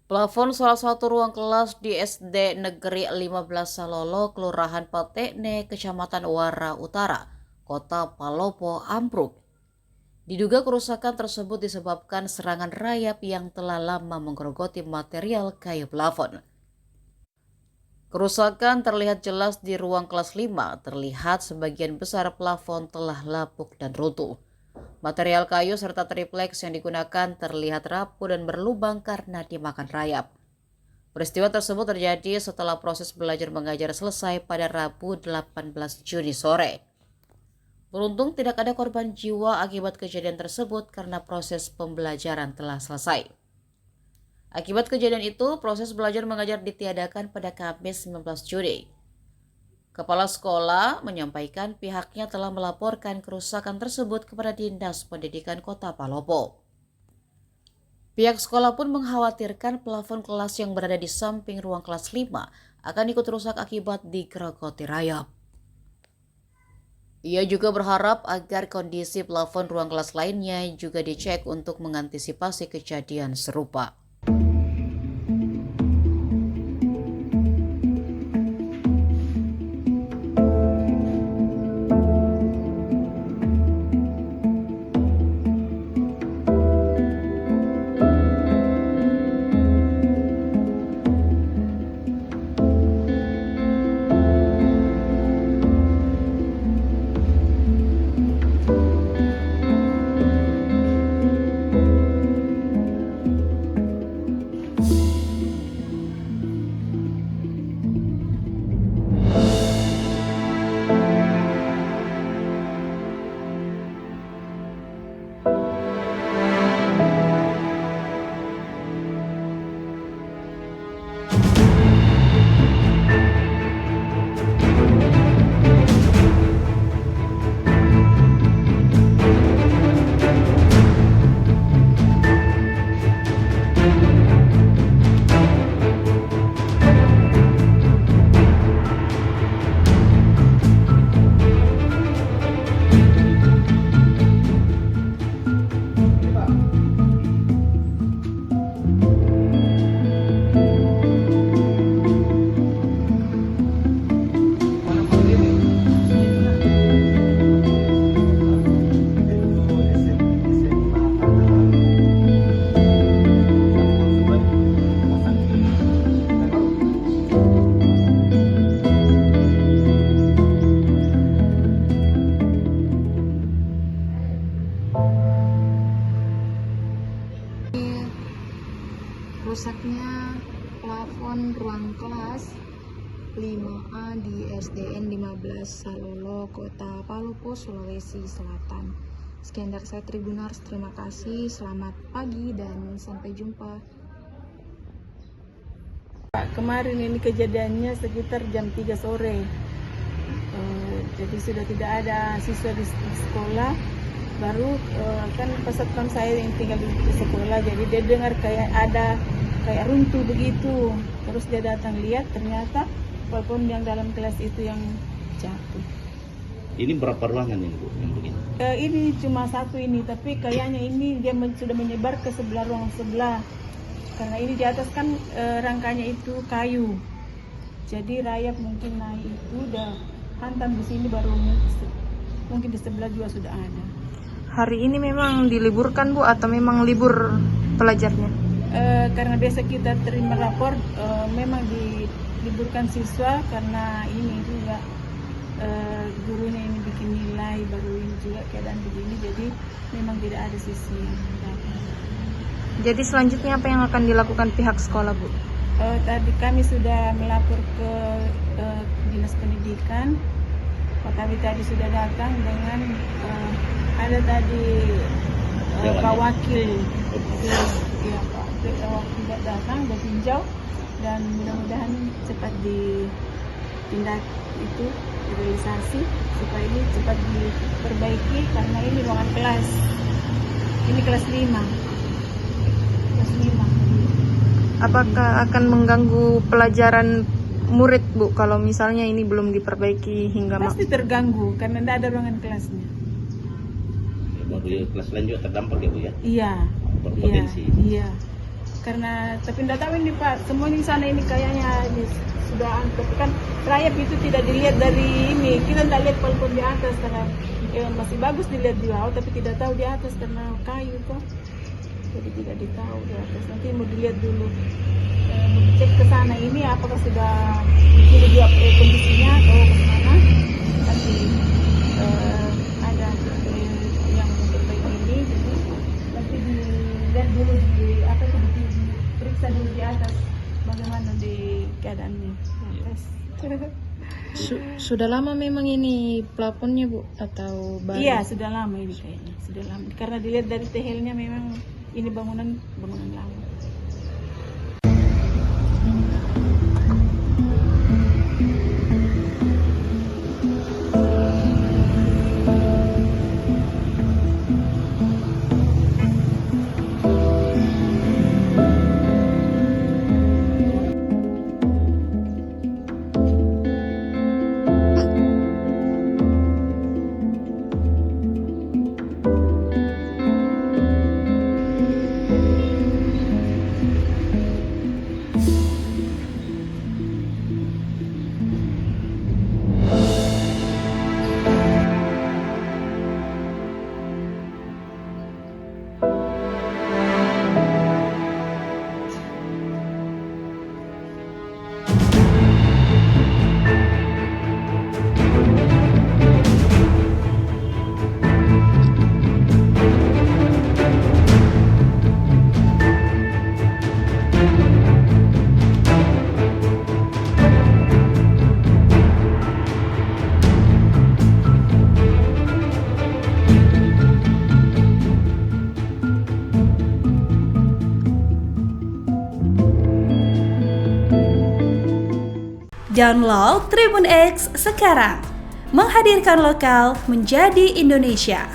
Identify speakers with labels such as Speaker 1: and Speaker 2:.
Speaker 1: Plafon salah satu ruang kelas di SD Negeri 15 Salolo, Kelurahan Patekne, Kecamatan Wara Utara, Kota Palopo, ambruk. Diduga kerusakan tersebut disebabkan serangan rayap yang telah lama menggerogoti material kayu plafon. Kerusakan terlihat jelas di ruang kelas 5, terlihat sebagian besar plafon telah lapuk dan runtuh. Material kayu serta tripleks yang digunakan terlihat rapuh dan berlubang karena dimakan rayap. Peristiwa tersebut terjadi setelah proses belajar mengajar selesai pada Rabu 18 Juni sore. Beruntung tidak ada korban jiwa akibat kejadian tersebut karena proses pembelajaran telah selesai. Akibat kejadian itu, proses belajar mengajar ditiadakan pada Kamis 19 Juni. Kepala sekolah menyampaikan pihaknya telah melaporkan kerusakan tersebut kepada Dinas Pendidikan Kota Palopo. Pihak sekolah pun mengkhawatirkan plafon kelas yang berada di samping ruang kelas 5 akan ikut rusak akibat digerogoti rayap. Ia juga berharap agar kondisi plafon ruang kelas lainnya juga dicek untuk mengantisipasi kejadian serupa.
Speaker 2: Rusaknya plafon ruang kelas 5A di SDN 15 Salolo, Kota Palopo, Sulawesi Selatan. Sekian dari saya Tribunars, terima kasih, selamat pagi dan sampai jumpa.
Speaker 3: Kemarin ini kejadiannya sekitar jam 3 sore. Jadi sudah tidak ada siswa di sekolah. Baru kan pasatpam saya yang tinggal di sekolah, jadi dia dengar kayak runtuh begitu. Terus dia datang lihat, ternyata plafon yang dalam kelas itu yang jatuh.
Speaker 4: Ini berapa ruangan ini Bu yang begini?
Speaker 3: Ini cuma satu ini, tapi kayaknya ini dia sudah menyebar ke sebelah ruang sebelah. Karena ini di atas kan rangkanya itu kayu. Jadi rayap mungkin naik itu udah hantam di sini, baru mungkin di sebelah juga sudah ada.
Speaker 2: Hari ini memang diliburkan Bu atau memang libur pelajarnya?
Speaker 3: Karena biasa kita terima rapor, memang diliburkan siswa karena ini juga gurunya ini bikin nilai, baru ini juga keadaan begini, jadi memang tidak ada siswa yang datang.
Speaker 2: Jadi selanjutnya apa yang akan dilakukan pihak sekolah Bu?
Speaker 3: Tadi kami sudah melapor ke Dinas Pendidikan. Pak Kabit tadi sudah datang dengan ada tadi Pak Wakil, ya Pak Wakil datang dan tinjau, dan mudah-mudahan cepat ditindak itu realisasi supaya ini cepat diperbaiki, karena ini ruangan kelas, ini kelas 5.
Speaker 2: Apakah akan mengganggu pelajaran murid Bu kalau misalnya ini belum diperbaiki hingga
Speaker 3: Pasti terganggu karena tidak ada ruangan kelasnya.
Speaker 4: Baru kelas lain juga terdampak ya Bu ya?
Speaker 3: Iya.
Speaker 4: Berpotensi.
Speaker 3: Iya. karena tapi tidak tahu ini Pak, semua di sana ini kayaknya ini sudah tapi kan rayap itu tidak dilihat dari ini, kita tidak lihat plafon di atas karena masih bagus dilihat di bawah tapi tidak tahu di atas karena kayu kok, jadi tidak ditahu di atas. Nanti mau dilihat dulu, mau dicek ke sana ini apakah sudah begini dia kondisinya atau ke mana nanti ada yang seperti ini, jadi nanti dilihat dulu di atas, diperiksa dulu di atas bagaimana di keadaannya di atas.
Speaker 2: Sudah lama memang ini plafonnya Bu atau baru?
Speaker 3: Iya sudah lama ini kayaknya, sudah lama karena dilihat dari tehelnya memang ini bangunan lama.
Speaker 5: Download Tribun X sekarang, menghadirkan lokal menjadi Indonesia.